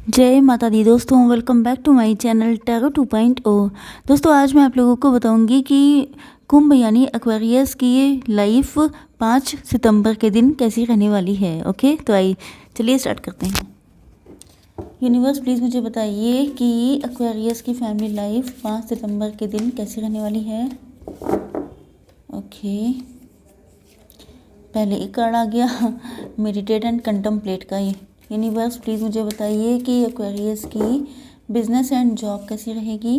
जय माता दी दोस्तों, welcome back to my channel tarot 2.0। दोस्तों आज मैं आप लोगों को बताऊंगी कि कुंभ यानी एक्वेरियस की लाइफ 5 सितंबर के दिन कैसी रहने वाली है। ओके, तो आइए चलिए स्टार्ट करते हैं। यूनिवर्स प्लीज़ मुझे बताइए कि एक्वेरियस की फैमिली लाइफ 5 सितंबर के दिन कैसी रहने वाली है। ओके, पहले एक कार्ड आ गया मेडिटेट एंड कंटम्पलेट का। ये यूनिवर्स प्लीज़ मुझे बताइए कि एक्वेरियस की बिजनेस एंड जॉब कैसी रहेगी।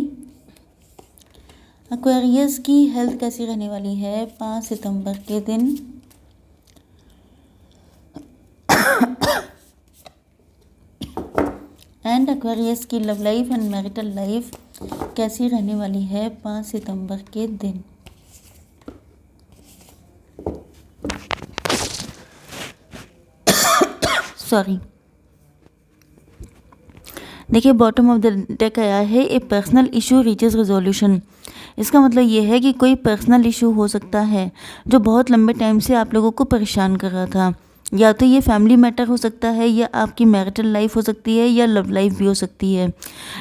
एक्वेरियस की हेल्थ कैसी रहने वाली है 5 सितंबर के दिन। एंड एक्वेरियस की love life and marital life कैसी रहने वाली है 5 सितंबर के दिन। सॉरी, देखिए बॉटम ऑफ द डेक आया है ए पर्सनल इशू रीचेस रेजोल्यूशन। इसका मतलब ये है कि कोई पर्सनल इशू हो सकता है जो बहुत लंबे टाइम से आप लोगों को परेशान कर रहा था। या तो ये फैमिली मैटर हो सकता है, या आपकी मैरिटल लाइफ हो सकती है, या लव लाइफ भी हो सकती है।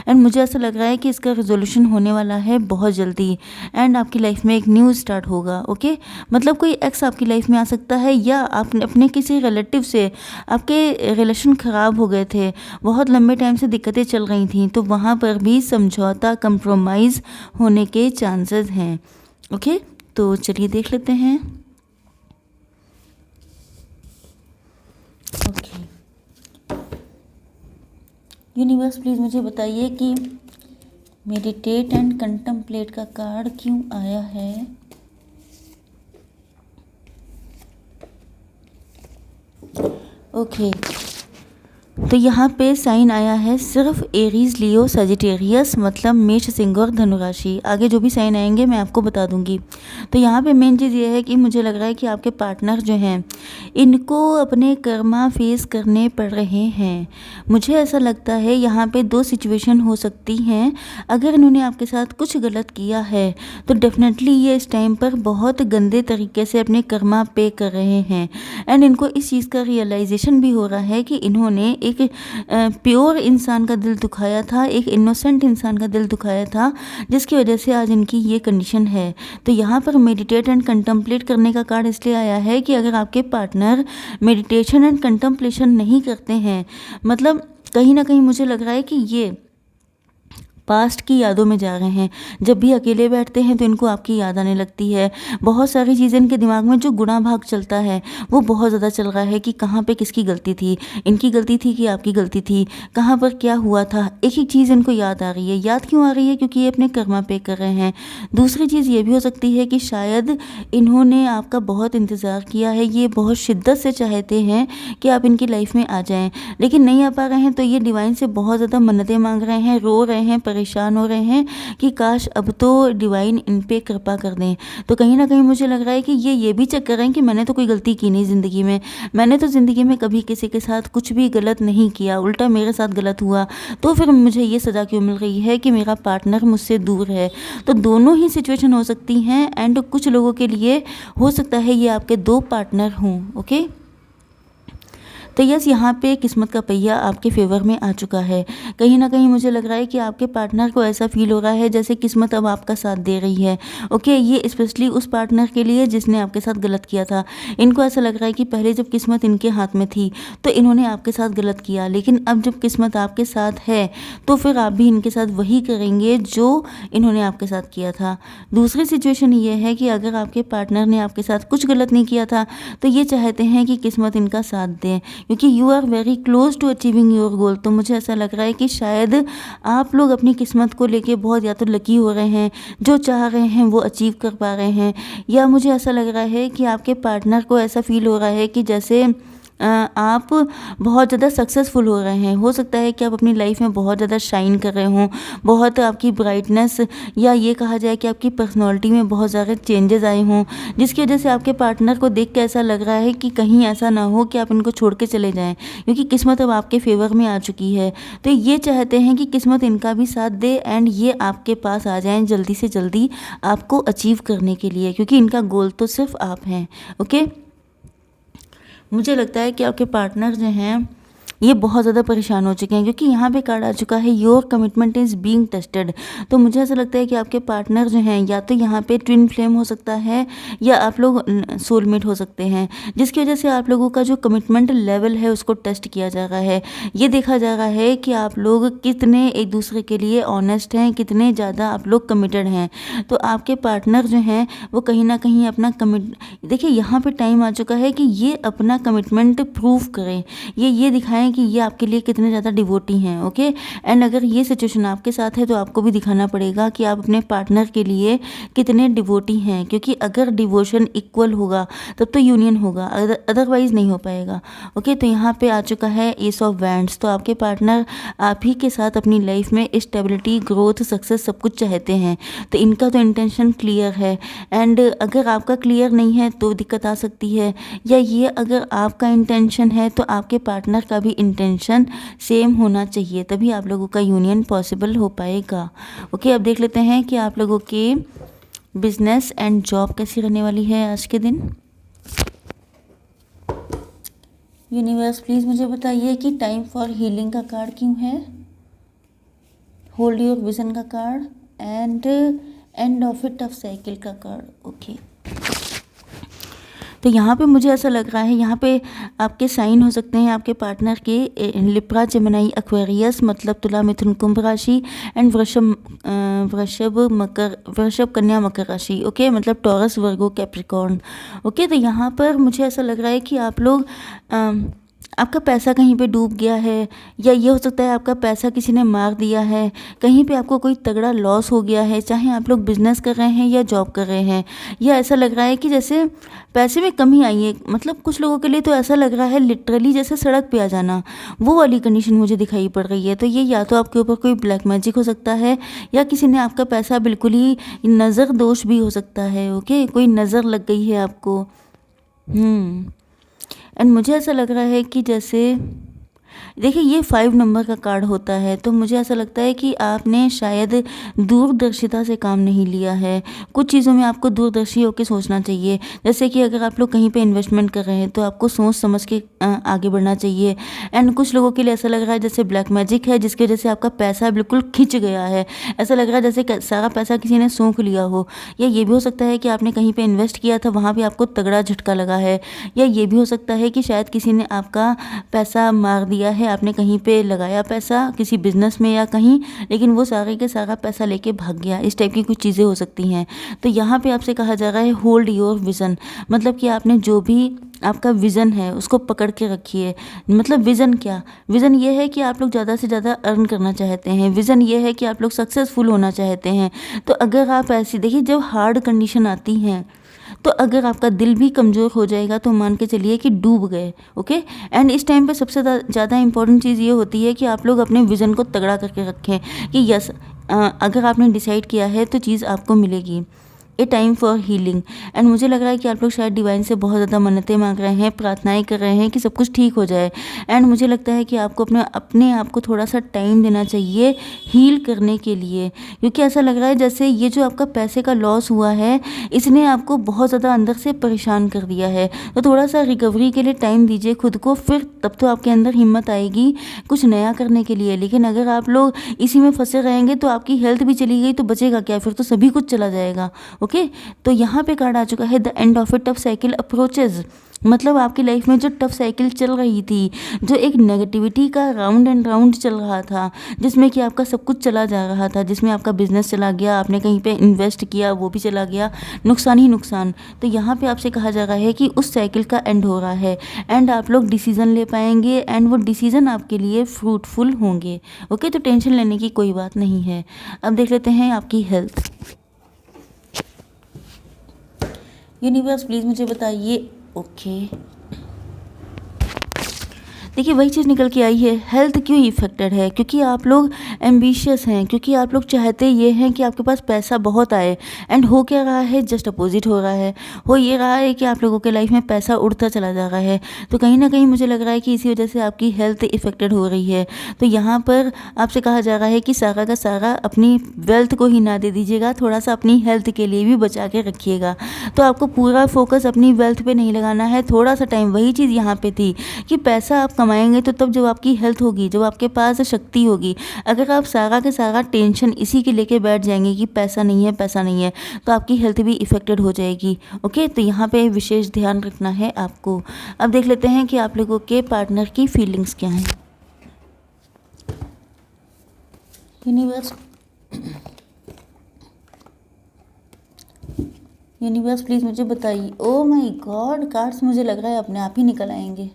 एंड मुझे ऐसा लग रहा है कि इसका रेजोल्यूशन होने वाला है बहुत जल्दी। एंड आपकी लाइफ में एक न्यू स्टार्ट होगा। ओके, मतलब कोई एक्स आपकी लाइफ में आ सकता है, या आप अपने किसी रिलेटिव से आपके रिलेशन ख़राब हो गए थे, बहुत लंबे टाइम से दिक्कतें चल रही थी, तो वहाँ पर भी समझौता कंप्रोमाइज़ होने के चांसेस हैं। ओके, तो चलिए देख लेते हैं। ओके, यूनिवर्स प्लीज़ मुझे बताइए कि मेडिटेट एंड कंटम्पलेट का कार्ड क्यों आया है। ओके, तो यहाँ पे साइन आया है सिर्फ एरीज, लियो, सजिटेरियस, मतलब मेष, सिंह और धनुराशि। आगे जो भी साइन आएंगे मैं आपको बता दूंगी। तो यहाँ पे मेन चीज़ ये है कि मुझे लग रहा है कि आपके पार्टनर जो हैं इनको अपने कर्मा फेस करने पड़ रहे हैं। मुझे ऐसा लगता है यहाँ पे दो सिचुएशन हो सकती हैं। अगर इन्होंने आपके साथ कुछ गलत किया है तो डेफिनेटली ये इस टाइम पर बहुत गंदे तरीके से अपने कर्मा पे कर रहे हैं। एंड इनको इस चीज़ का रियलाइजेशन भी हो रहा है कि इन्होंने एक प्योर इंसान का दिल दुखाया था, एक इनोसेंट इंसान का दिल दुखाया था, जिसकी वजह से आज इनकी ये कंडीशन है। तो यहाँ पर मेडिटेट एंड कंटम्पलेट करने का कार्ड इसलिए आया है कि अगर आपके पार्टनर मेडिटेशन एंड कंटम्पलेशन नहीं करते हैं, मतलब कहीं ना कहीं मुझे लग रहा है कि ये पास्ट की यादों में जा रहे हैं। जब भी अकेले बैठते हैं तो इनको आपकी याद आने लगती है। बहुत सारी चीज़ें इनके दिमाग में जो गुणा भाग चलता है वो बहुत ज़्यादा चल रहा है कि कहाँ पे किसकी गलती थी, इनकी गलती थी कि आपकी गलती थी, कहाँ पर क्या हुआ था। एक एक चीज़ इनको याद आ रही है। याद क्यों आ रही है? क्योंकि ये अपने कर्मा पे कर रहे हैं। दूसरी चीज़ ये भी हो सकती है कि शायद इन्होंने आपका बहुत इंतज़ार किया है, ये बहुत शिद्दत से चाहते हैं कि आप इनकी लाइफ में आ जाएं, लेकिन नहीं आ पा रहे हैं। तो ये डिवाइन से बहुत ज़्यादा मन्नतें मांग रहे हैं, रो रहे हैं, परेशान हो रहे हैं कि काश अब तो डिवाइन इन पे कृपा कर दें। तो कहीं ना कहीं मुझे लग रहा है कि ये भी चेक कर रहे हैं कि मैंने तो कोई गलती की नहीं ज़िंदगी में, मैंने तो ज़िंदगी में कभी किसी के साथ कुछ भी गलत नहीं किया, उल्टा मेरे साथ गलत हुआ, तो फिर मुझे ये सज़ा क्यों मिल रही है कि मेरा पार्टनर मुझसे दूर है। तो दोनों ही सिचुएशन हो सकती हैं। एंड कुछ लोगों के लिए हो सकता है ये आपके दो पार्टनर हों। ओके, तो यस, यहाँ पे किस्मत का पहिया आपके फेवर में आ चुका है। कहीं ना कहीं मुझे लग रहा है कि आपके पार्टनर को ऐसा फील हो रहा है जैसे किस्मत अब आपका साथ दे रही है। ओके, ये स्पेशली उस पार्टनर के लिए जिसने आपके साथ गलत किया था। इनको ऐसा लग रहा है कि पहले जब किस्मत इनके हाथ में थी तो इन्होंने आपके साथ गलत किया, लेकिन अब जब किस्मत आपके साथ है तो फिर आप भी इनके साथ वही करेंगे जो इन्होंने आपके साथ किया था। दूसरी सिचुएशन ये है कि अगर आपके पार्टनर ने आपके साथ कुछ गलत नहीं किया था तो ये चाहते हैं कि किस्मत इनका साथ दे, क्योंकि you are very close to achieving your goal. तो मुझे ऐसा लग रहा है कि शायद आप लोग अपनी किस्मत को लेके बहुत या तो लकी हो रहे हैं, जो चाह रहे हैं वो अचीव कर पा रहे हैं, या मुझे ऐसा लग रहा है कि आपके पार्टनर को ऐसा फील हो रहा है कि जैसे आप बहुत ज़्यादा सक्सेसफुल हो रहे हैं। हो सकता है कि आप अपनी लाइफ में बहुत ज़्यादा शाइन कर रहे हों, बहुत आपकी ब्राइटनेस, या ये कहा जाए कि आपकी पर्सनालिटी में बहुत ज़्यादा चेंजेस आए हों, जिसकी वजह से आपके पार्टनर को देख के ऐसा लग रहा है कि कहीं ऐसा ना हो कि आप इनको छोड़ के चले जाएं, क्योंकि किस्मत अब आपके फेवर में आ चुकी है। तो ये चाहते हैं कि किस्मत इनका भी साथ दे एंड ये आपके पास आ जाएं जल्दी से जल्दी आपको अचीव करने के लिए, क्योंकि इनका गोल तो सिर्फ आप हैं। ओके, मुझे लगता है कि आपके पार्टनर जो हैं ये बहुत ज़्यादा परेशान हो चुके हैं, क्योंकि यहाँ पे कार्ड आ चुका है your commitment is being tested. तो मुझे ऐसा लगता है कि आपके पार्टनर जो हैं या तो यहाँ पे ट्विन फ्लेम हो सकता है या आप लोग सोलमेट हो सकते हैं, जिसकी वजह से आप लोगों का जो कमिटमेंट लेवल है उसको टेस्ट किया जा रहा है। ये देखा जा रहा है कि आप लोग कितने एक दूसरे के लिए ऑनेस्ट हैं, कितने ज़्यादा आप लोग कमिटेड हैं। तो आपके पार्टनर जो हैं वो कहीं ना कहीं अपना देखिए यहाँ पे टाइम आ चुका है कि ये अपना कमिटमेंट प्रूव करें, ये दिखाएं कि ये आपके लिए कितने ज़्यादा डिवोटी हैं। ओके, एंड अगर ये सिचुएशन आपके साथ है तो आपको भी दिखाना पड़ेगा कि आप अपने पार्टनर के लिए कितने डिवोटी हैं, क्योंकि अगर डिवोशन इक्वल होगा तब तो यूनियन होगा, अदरवाइज नहीं हो पाएगा। ओके, तो यहाँ पे आ चुका है एस ऑफ वैंड्स। तो आपके पार्टनर आप ही के साथ अपनी लाइफ में स्टेबिलिटी, ग्रोथ, सक्सेस सब कुछ चाहते हैं। तो इनका तो इंटेंशन क्लियर है, एंड अगर आपका क्लियर नहीं है तो दिक्कत आ सकती है, या ये अगर आपका इंटेंशन है तो आपके पार्टनर का भी इंटेंशन सेम होना चाहिए, तभी आप लोगों का यूनियन पॉसिबल हो पाएगा। ओके, अब देख लेते हैं कि आप लोगों के बिजनेस एंड जॉब कैसी रहने वाली है आज के दिन। यूनिवर्स प्लीज़ मुझे बताइए कि टाइम फॉर हीलिंग का कार्ड क्यों है, होल्ड योर विजन का card, and end of it of cycle का कार्ड। ओके, तो यहाँ पे मुझे ऐसा लग रहा है, यहाँ पे आपके साइन हो सकते हैं आपके पार्टनर के लिब्रा, जेमिनी, एक्वेरियस मतलब तुला, मिथुन, कुंभ राशि, एंड वृषभ, कन्या, मकर राशि। ओके, मतलब टॉरस, वर्गो, कैप्रिकॉर्न। ओके, तो यहाँ पर मुझे ऐसा लग रहा है कि आप लोग आपका पैसा कहीं पे डूब गया है, या ये हो सकता है आपका पैसा किसी ने मार दिया है, कहीं पे आपको कोई तगड़ा लॉस हो गया है, चाहे आप लोग बिजनेस कर रहे हैं या जॉब कर रहे हैं। या ऐसा लग रहा है कि जैसे पैसे में कमी आई है, मतलब कुछ लोगों के लिए तो ऐसा लग रहा है लिटरली जैसे सड़क पे आ जाना, वो वाली कंडीशन मुझे दिखाई पड़ रही है। तो ये या तो आपके ऊपर कोई ब्लैक मैजिक हो सकता है, या किसी ने आपका पैसा बिल्कुल ही नज़र दोष भी हो सकता है। ओके, कोई नज़र लग गई है आपको। एंड मुझे ऐसा लग रहा है कि जैसे देखिए ये 5 नंबर का कार्ड होता है, तो मुझे ऐसा लगता है कि आपने शायद दूरदर्शिता से काम नहीं लिया है। कुछ चीज़ों में आपको दूरदर्शी होकर सोचना चाहिए, जैसे कि अगर आप लोग कहीं पे इन्वेस्टमेंट कर रहे हैं तो आपको सोच समझ के आगे बढ़ना चाहिए। एंड कुछ लोगों के लिए ऐसा लग रहा है जैसे ब्लैक मैजिक है, जिसकी वजह से आपका पैसा बिल्कुल खिंच गया है। ऐसा लग रहा है जैसे सारा पैसा किसी ने सूंघ लिया हो, या ये भी हो सकता है कि आपने कहीं पर इन्वेस्ट किया था, वहाँ भी आपको तगड़ा झटका लगा है। या ये भी हो सकता है कि शायद किसी ने आपका पैसा मार दिया है, आपने कहीं पे लगाया पैसा किसी बिजनेस में या कहीं, लेकिन वो सारे के सारा पैसा लेके भाग गया। इस टाइप की कुछ चीज़ें हो सकती हैं। तो यहाँ पे आपसे कहा जा रहा है होल्ड योर विज़न, मतलब कि आपने जो भी आपका विज़न है उसको पकड़ के रखिए। मतलब विज़न क्या, विज़न ये है कि आप लोग ज़्यादा से ज़्यादा अर्न करना चाहते हैं, विज़न ये है कि आप लोग सक्सेसफुल होना चाहते हैं। तो अगर आप ऐसी देखिए जब हार्ड कंडीशन आती हैं तो अगर आपका दिल भी कमज़ोर हो जाएगा तो मान के चलिए कि डूब गए। ओके, एंड इस टाइम पे सबसे ज़्यादा इंपॉर्टेंट चीज़ ये होती है कि आप लोग अपने विज़न को तगड़ा करके रखें कि यस अगर आपने डिसाइड किया है तो चीज़ आपको मिलेगी। ए टाइम फॉर हीलिंग, एंड मुझे लग रहा है कि आप लोग शायद डिवाइन से बहुत ज़्यादा मन्नतें मांग रहे हैं, प्रार्थनाएं कर रहे हैं कि सब कुछ ठीक हो जाए। एंड मुझे लगता है कि आपको अपने आप को थोड़ा सा टाइम देना चाहिए हील करने के लिए, क्योंकि ऐसा लग रहा है जैसे ये जो आपका पैसे का लॉस हुआ है इसने आपको बहुत ज़्यादा अंदर से परेशान कर दिया है। तो थोड़ा सा रिकवरी के लिए टाइम दीजिए खुद को, फिर तब तो आपके अंदर हिम्मत आएगी कुछ नया करने के लिए। लेकिन अगर आप लोग इसी में फंसे रहेंगे तो आपकी हेल्थ भी चली गई तो बचेगा क्या, फिर तो सभी कुछ चला जाएगा। ओके, तो यहाँ पे कार्ड आ चुका है the end of A tough cycle approaches, मतलब आपकी लाइफ में जो टफ साइकिल चल रही थी, जो एक नेगेटिविटी का राउंड एंड राउंड चल रहा था, जिसमें कि आपका सब कुछ चला जा रहा था, जिसमें आपका बिजनेस चला गया, आपने कहीं पे इन्वेस्ट किया वो भी चला गया, नुकसान ही नुकसान। तो यहाँ पे आपसे कहा जा रहा है कि उस साइकिल का एंड हो रहा है, एंड आप लोग डिसीज़न ले पाएंगे, एंड वो डिसीज़न आपके लिए फ्रूटफुल होंगे। ओके, तो टेंशन लेने की कोई बात नहीं है। अब देख लेते हैं आपकी हेल्थ। यूनिवर्स प्लीज़ मुझे बताइए। ओके, देखिए वही चीज़ निकल के आई है, हेल्थ क्यों इफेक्टेड है, क्योंकि आप लोग एम्बिशियस हैं, क्योंकि आप लोग चाहते ये हैं कि आपके पास पैसा बहुत आए, एंड हो क्या रहा है, जस्ट अपोजिट हो रहा है। हो ये रहा है कि आप लोगों के लाइफ में पैसा उड़ता चला जा रहा है। तो कहीं ना कहीं मुझे लग रहा है कि इसी वजह से आपकी हेल्थ इफेक्टेड हो रही है। तो यहाँ पर आपसे कहा जा रहा है कि सारा का सारा अपनी वेल्थ को ही ना दे दीजिएगा, थोड़ा सा अपनी हेल्थ के लिए भी बचा के रखिएगा। तो आपको पूरा फोकस अपनी वेल्थ पे नहीं लगाना है, थोड़ा सा टाइम, वही चीज़ यहाँ पे थी कि पैसा आप कमाएंगे तो तब जब आपकी हेल्थ होगी, जब आपके पास शक्ति होगी। अगर आप सारा के सारा टेंशन इसी के लेके बैठ जाएंगे कि पैसा नहीं है, पैसा नहीं है, तो आपकी हेल्थ भी इफ़ेक्टेड हो जाएगी। ओके, तो यहाँ पे विशेष ध्यान रखना है आपको। अब देख लेते हैं कि आप लोगों के पार्टनर की फीलिंग्स क्या हैं। यूनिवर्स प्लीज़ मुझे बताइए। ओ माय गॉड, कार्ड्स मुझे लग रहा है अपने आप ही निकल आएंगे।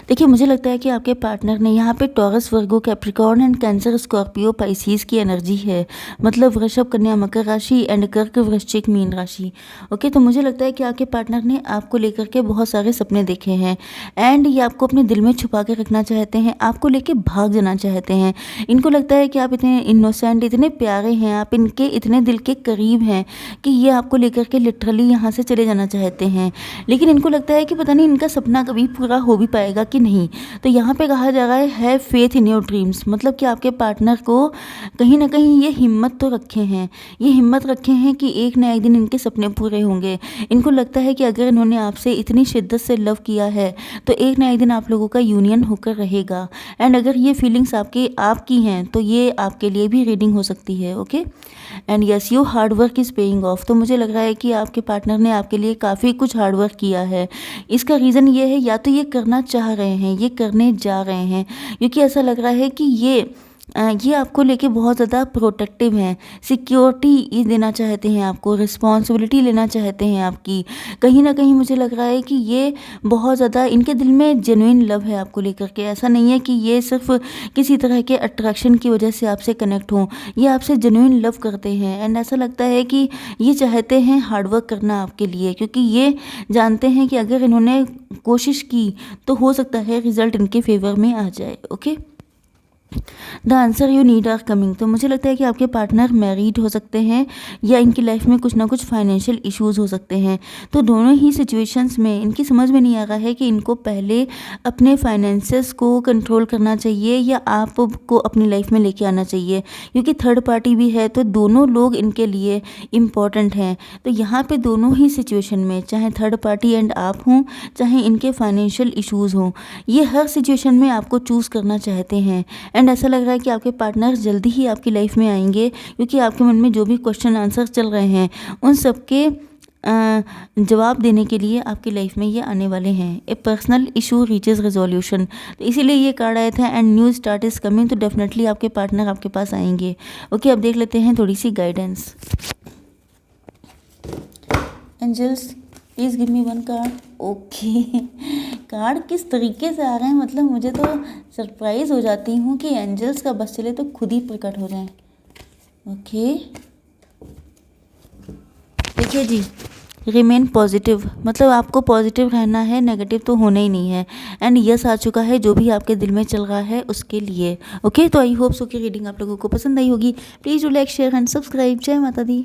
देखिए, मुझे लगता है कि आपके पार्टनर ने यहाँ पे taurus, Virgo, Capricorn and cancer, Scorpio, Pisces की एनर्जी है। मतलब वृषभ, कन्या, मकर राशि एंड कर्क, वृश्चिक, मीन राशि। ओके, तो मुझे लगता है कि आपके पार्टनर ने आपको लेकर के बहुत सारे सपने देखे हैं एंड ये आपको अपने दिल में छुपा के रखना चाहते हैं, आपको लेके भाग जाना चाहते हैं। इनको लगता है कि आप इतने इनोसेंट, इतने प्यारे हैं, आप इनके इतने दिल के करीब हैं कि ये आपको लेकर के लिटरली यहाँ से चले जाना चाहते हैं। लेकिन इनको लगता है कि पता नहीं इनका सपना कभी पूरा हो भी पाएगा कि नहीं। तो यहाँ पे कहा जा रहा है have faith in your dreams, मतलब कि आपके पार्टनर को कहीं ना कहीं ये हिम्मत तो रखे हैं, ये हिम्मत रखे हैं कि एक ना एक दिन इनके सपने पूरे होंगे। इनको लगता है कि अगर इन्होंने आपसे इतनी शिद्दत से लव किया है तो एक ना एक दिन आप लोगों का यूनियन होकर रहेगा। एंड अगर ये फीलिंग्स आपकी हैं तो ये आपके लिए भी रीडिंग हो सकती है। Okay, and yes, your hard work is paying off. तो मुझे लग रहा है कि आपके पार्टनर ने आपके लिए काफ़ी कुछ हार्ड वर्क किया है। इसका रीज़न ये है, या तो ये करना चाह रहे हैं, ये करने जा रहे हैं, क्योंकि ऐसा लग रहा है कि ये आपको लेके बहुत ज़्यादा प्रोटेक्टिव हैं, सिक्योरिटी ये देना चाहते हैं आपको, रिस्पॉन्सिबिलिटी लेना चाहते हैं आपकी। कहीं ना कहीं मुझे लग रहा है कि ये बहुत ज़्यादा, इनके दिल में जेन्युइन लव है आपको लेकर के। ऐसा नहीं है कि ये सिर्फ किसी तरह के अट्रैक्शन की वजह से आपसे कनेक्ट हों, ये आपसे जेन्युइन लव करते हैं। एंड ऐसा लगता है कि ये चाहते हैं हार्डवर्क करना आपके लिए, क्योंकि ये जानते हैं कि अगर इन्होंने कोशिश की तो हो सकता है रिजल्ट इनके फेवर में आ जाए। Okay, the answer you need are coming. तो मुझे लगता है कि आपके पार्टनर मैरिड हो सकते हैं या इनकी लाइफ में कुछ ना कुछ फाइनेंशियल इश्यूज हो सकते हैं। तो दोनों ही सिचुएशंस में इनकी समझ में नहीं आ रहा है कि इनको पहले अपने फाइनेंसेस को कंट्रोल करना चाहिए या आपको अपनी लाइफ में लेके आना चाहिए, क्योंकि थर्ड पार्टी भी है तो दोनों लोग इनके लिए इम्पॉर्टेंट हैं। तो यहाँ पे दोनों ही सिचुएशन में, चाहे थर्ड पार्टी एंड आप हों, चाहे इनके फाइनेंशियल इश्यूज़ हों, ये हर सिचुएशन में आपको चूज़ करना चाहते हैं। एंड ऐसा लग रहा है कि आपके पार्टनर जल्दी ही आपकी लाइफ में आएंगे, क्योंकि आपके मन में जो भी क्वेश्चन आंसर चल रहे हैं उन सब के जवाब देने के लिए आपकी लाइफ में ये आने वाले हैं। A personal issue reaches resolution, तो इसीलिए ये कार्ड आया था। And new start is coming, तो डेफिनेटली आपके पार्टनर आपके पास आएंगे। ओके, अब देख लेते हैं थोड़ी सी guidance. Angels please give me one card. Okay, card किस तरीके से आ रहे हैं, मतलब मुझे तो सरप्राइज हो जाती हूँ कि एंजल्स का बस चले तो खुद ही प्रकट हो जाएं। ओके, देखिए जी, रिमेन पॉजिटिव, मतलब आपको पॉजिटिव रहना है, नेगेटिव तो होना ही नहीं है। एंड यस आ चुका है जो भी आपके दिल में चल रहा है उसके लिए। ओके, तो आई होप सो कि रीडिंग आप लोगों को पसंद आई होगी। Please do like, share and subscribe. जय माता दी।